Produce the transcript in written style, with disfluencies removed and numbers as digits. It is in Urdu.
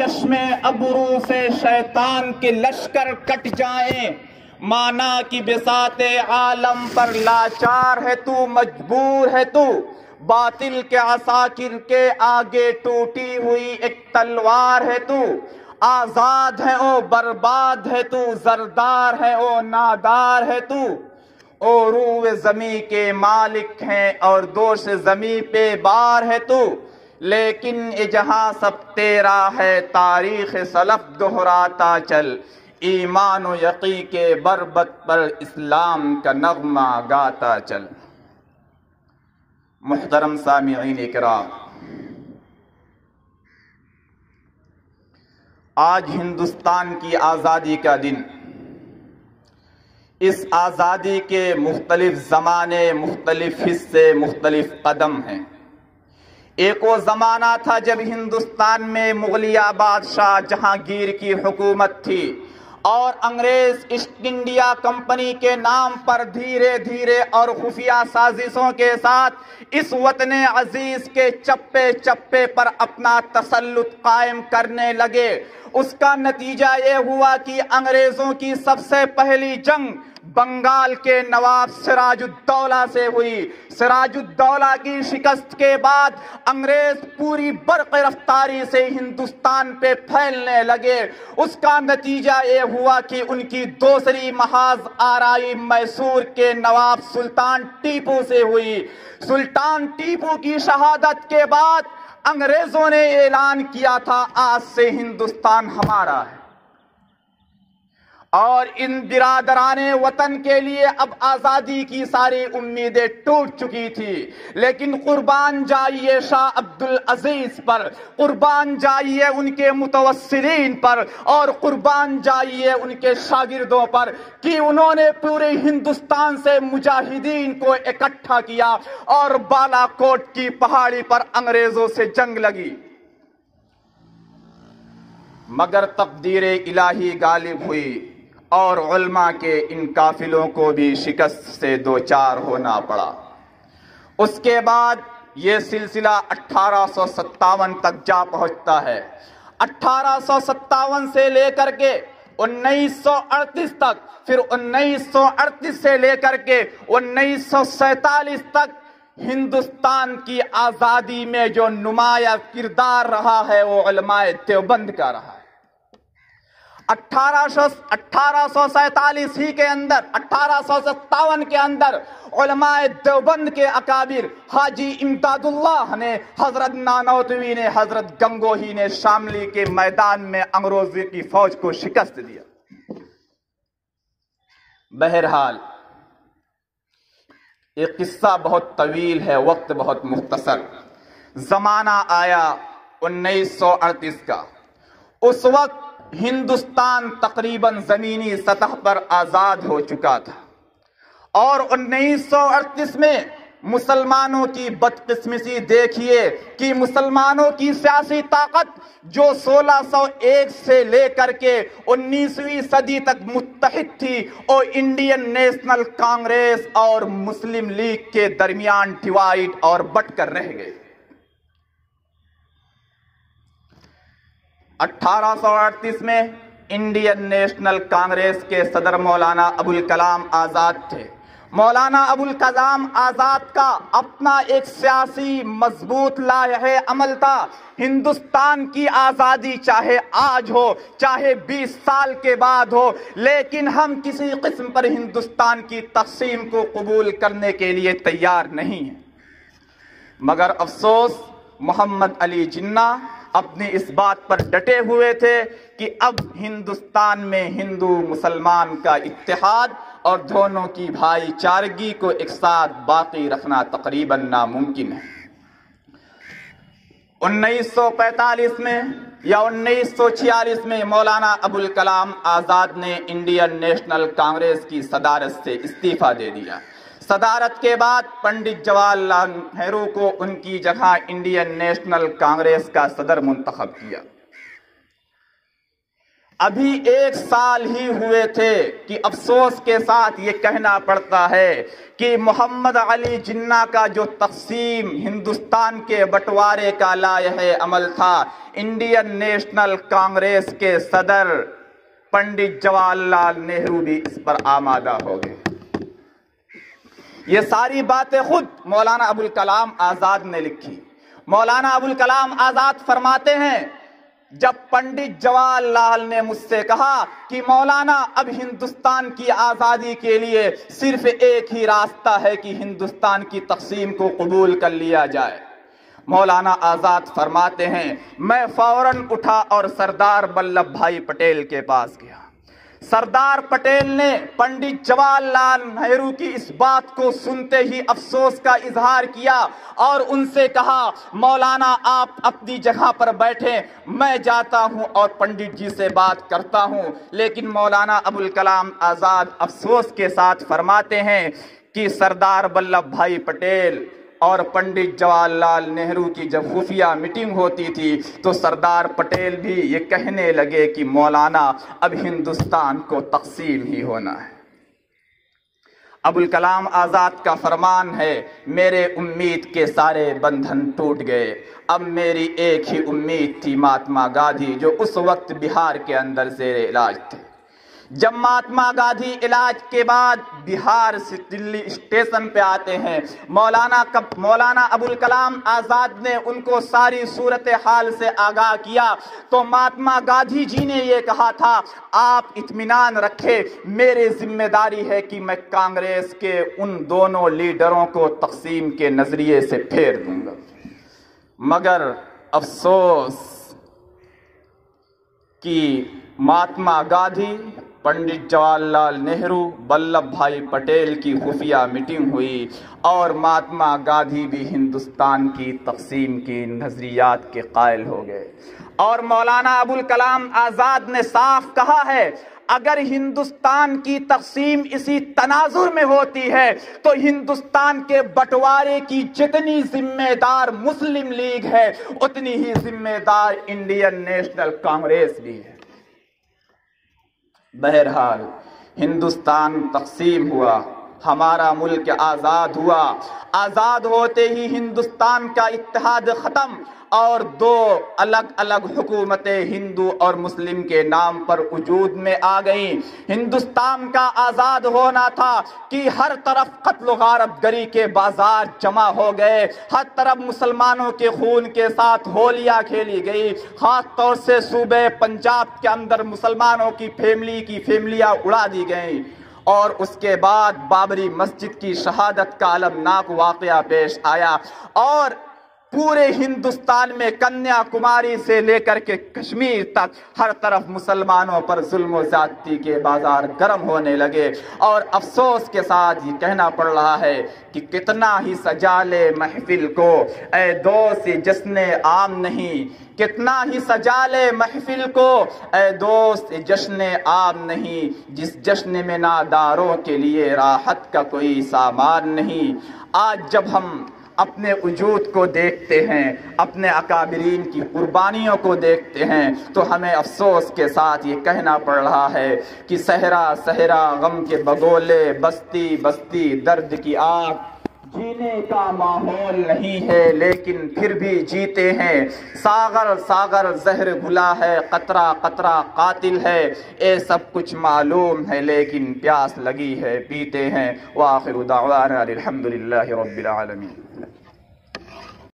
چشمے ابرو سے شیطان کے لشکر کٹ جائیں، مانا کی بساط عالم پر لاچار ہے تو، مجبور ہے تو، باطل کے عساکر کے آگے ٹوٹی ہوئی ایک تلوار ہے تو، آزاد ہے او برباد ہے تو، زردار ہے او نادار ہے تو، او روح زمیں کے مالک ہیں اور دوش زمیں پہ بار ہے تو، لیکن یہ جہاں سب تیرا ہے تاریخ سلف دہراتا چل، ایمان و یقین کے بربط پر اسلام کا نغمہ گاتا چل۔ محترم سامعین کرام، آج ہندوستان کی آزادی کا دن، اس آزادی کے مختلف زمانے، مختلف حصے، مختلف قدم ہیں۔ ایک وہ زمانہ تھا جب ہندوستان میں مغلیہ بادشاہ جہانگیر کی حکومت تھی اور انگریز ایسٹ انڈیا کمپنی کے نام پر دھیرے دھیرے اور خفیہ سازشوں کے ساتھ اس وطن عزیز کے چپے چپے پر اپنا تسلط قائم کرنے لگے۔ اس کا نتیجہ یہ ہوا کہ انگریزوں کی سب سے پہلی جنگ بنگال کے نواب سراج الدولہ سے ہوئی۔ سراج الدولہ کی شکست کے بعد انگریز پوری برق رفتاری سے ہندوستان پہ پھیلنے لگے۔ اس کا نتیجہ یہ ہوا کہ ان کی دوسری محاذ آرائی میسور کے نواب سلطان ٹیپو سے ہوئی۔ سلطان ٹیپو کی شہادت کے بعد انگریزوں نے اعلان کیا تھا آج سے ہندوستان ہمارا ہے، اور ان برادران وطن کے لیے اب آزادی کی ساری امیدیں ٹوٹ چکی تھی۔ لیکن قربان جائیے شاہ عبد العزیز پر، قربان جائیے ان کے متوسلین پر، اور قربان جائیے ان کے شاگردوں پر کہ انہوں نے پورے ہندوستان سے مجاہدین کو اکٹھا کیا اور بالا کوٹ کی پہاڑی پر انگریزوں سے جنگ لگی۔ مگر تقدیر الہی غالب ہوئی اور علماء کے ان قافلوں کو بھی شکست سے دوچار ہونا پڑا۔ اس کے بعد یہ سلسلہ 1857 تک جا پہنچتا ہے۔ 1857 سے لے کر کے 1938 تک، پھر 1938 سے لے کر کے 1947 تک ہندوستان کی آزادی میں جو نمایاں کردار رہا ہے وہ علماء دیوبند کا رہا ہے۔ 1847 ہی کے اندر، 1857 کے اندر علماء دیوبند کے اکابر حاجی امداد اللہ نے، حضرت نانوتوی نے، حضرت گنگوہی نے شاملی کے میدان میں انگریزوں کی فوج کو شکست دیا۔ بہرحال یہ قصہ بہت طویل ہے، وقت بہت مختصر۔ زمانہ آیا 1938 کا۔ اس وقت ہندوستان تقریباً زمینی سطح پر آزاد ہو چکا تھا، اور 1938 میں مسلمانوں کی بدقسمتی دیکھیے کہ مسلمانوں کی سیاسی طاقت جو 1601 سے لے کر کے 19ویں صدی تک متحد تھی، وہ انڈین نیشنل کانگریس اور مسلم لیگ کے درمیان ڈیوائیڈ اور بٹ کر رہ گئے۔ 1838 میں انڈین نیشنل کانگریس کے صدر مولانا ابوالکلام آزاد تھے۔ مولانا ابوالکلام آزاد کا اپنا ایک سیاسی مضبوط لائحہ عمل تھا۔ ہندوستان کی آزادی چاہے آج ہو، چاہے 20 سال کے بعد ہو، لیکن ہم کسی قسم پر ہندوستان کی تقسیم کو قبول کرنے کے لیے تیار نہیں ہیں۔ مگر افسوس، محمد علی جناح اپنی اس بات پر ڈٹے ہوئے تھے کہ اب ہندوستان میں ہندو مسلمان کا اتحاد اور دونوں کی بھائی چارگی کو ایک ساتھ باقی رکھنا تقریباً ناممکن ہے۔ 1945 میں یا 1946 میں مولانا ابوالکلام آزاد نے انڈین نیشنل کانگریس کی صدارت سے استعفیٰ دے دیا۔ صدارت کے بعد پنڈت جواہر لال نہرو کو ان کی جگہ انڈین نیشنل کانگریس کا صدر منتخب کیا۔ ابھی 1 سال ہی ہوئے تھے کہ افسوس کے ساتھ یہ کہنا پڑتا ہے کہ محمد علی جناح کا جو تقسیم ہندوستان کے بٹوارے کا لائحہ عمل تھا، انڈین نیشنل کانگریس کے صدر پنڈت جواہر لال نہرو بھی اس پر آمادہ ہو گئے۔ یہ ساری باتیں خود مولانا ابوالکلام آزاد نے لکھی۔ مولانا ابوالکلام آزاد فرماتے ہیں، جب پنڈت جواہر لال نے مجھ سے کہا کہ مولانا اب ہندوستان کی آزادی کے لیے صرف ایک ہی راستہ ہے کہ ہندوستان کی تقسیم کو قبول کر لیا جائے، مولانا آزاد فرماتے ہیں میں فوراً اٹھا اور سردار ولبھ بھائی پٹیل کے پاس گیا۔ سردار پٹیل نے پنڈت جواہر لال نہرو کی اس بات کو سنتے ہی افسوس کا اظہار کیا اور ان سے کہا مولانا آپ اپنی جگہ پر بیٹھیں، میں جاتا ہوں اور پنڈت جی سے بات کرتا ہوں۔ لیکن مولانا ابوالکلام آزاد افسوس کے ساتھ فرماتے ہیں کہ سردار ولبھ بھائی پٹیل اور پنڈت جواہر لال نہرو کی جب خفیہ میٹنگ ہوتی تھی تو سردار پٹیل بھی یہ کہنے لگے کہ مولانا اب ہندوستان کو تقسیم ہی ہونا ہے۔ ابوالکلام آزاد کا فرمان ہے، میرے امید کے سارے بندھن ٹوٹ گئے، اب میری ایک ہی امید تھی مہاتما گاندھی، جو اس وقت بہار کے اندر زیر علاج تھے۔ جب مہاتما گاندھی علاج کے بعد بہار سے دلی اسٹیشن پہ آتے ہیں، مولانا ابوالکلام آزاد نے ان کو ساری صورتحال سے آگاہ کیا تو مہاتما گاندھی جی نے یہ کہا تھا آپ اطمینان رکھیں، میری ذمہ داری ہے کہ میں کانگریس کے ان دونوں لیڈروں کو تقسیم کے نظریے سے پھیر دوں گا۔ مگر افسوس کہ مہاتما گاندھی، پنڈت جواہر لال نہرو، ولبھ بھائی پٹیل کی خفیہ میٹنگ ہوئی اور مہاتما گاندھی بھی ہندوستان کی تقسیم کی نظریات کے قائل ہو گئے۔ اور مولانا ابوالکلام آزاد نے صاف کہا ہے اگر ہندوستان کی تقسیم اسی تناظر میں ہوتی ہے تو ہندوستان کے بٹوارے کی جتنی ذمہ دار مسلم لیگ ہے اتنی ہی ذمہ دار انڈین نیشنل کانگریس بھی ہے۔ بہرحال ہندوستان تقسیم ہوا، ہمارا ملک آزاد ہوا، آزاد ہوتے ہی ہندوستان کا اتحاد ختم اور 2 الگ الگ حکومتیں ہندو اور مسلم کے نام پر وجود میں آ گئیں۔ ہندوستان کا آزاد ہونا تھا کہ ہر طرف قتل و غارت گری کے بازار جمع ہو گئے، ہر طرف مسلمانوں کے خون کے ساتھ ہولیاں کھیلی گئی، خاص طور سے صوبے پنجاب کے اندر مسلمانوں کی فیملیاں اڑا دی گئیں۔ اور اس کے بعد بابری مسجد کی شہادت کا المناک واقعہ پیش آیا اور پورے ہندوستان میں کنیا کماری سے لے کر کے کشمیر تک ہر طرف مسلمانوں پر ظلم و زیادتی کے بازار گرم ہونے لگے۔ اور افسوس کے ساتھ یہ کہنا پڑ رہا ہے کہ کتنا ہی سجا لے محفل کو اے دوست جشن عام نہیں، کتنا ہی سجا لے محفل کو اے دوست جشن عام نہیں، جس جشن میں ناداروں کے لیے راحت کا کوئی سامان نہیں۔ آج جب ہم اپنے وجود کو دیکھتے ہیں، اپنے اکابرین کی قربانیوں کو دیکھتے ہیں تو ہمیں افسوس کے ساتھ یہ کہنا پڑ رہا ہے کہ صحرا صحرا غم کے بگولے، بستی بستی درد کی آگ، جینے کا ماحول نہیں ہے لیکن پھر بھی جیتے ہیں، ساغر ساغر زہر گھلا ہے، قطرہ قطرہ قاتل ہے، یہ سب کچھ معلوم ہے لیکن پیاس لگی ہے پیتے ہیں۔ وآخر دعوانا الحمدللہ رب العالمین۔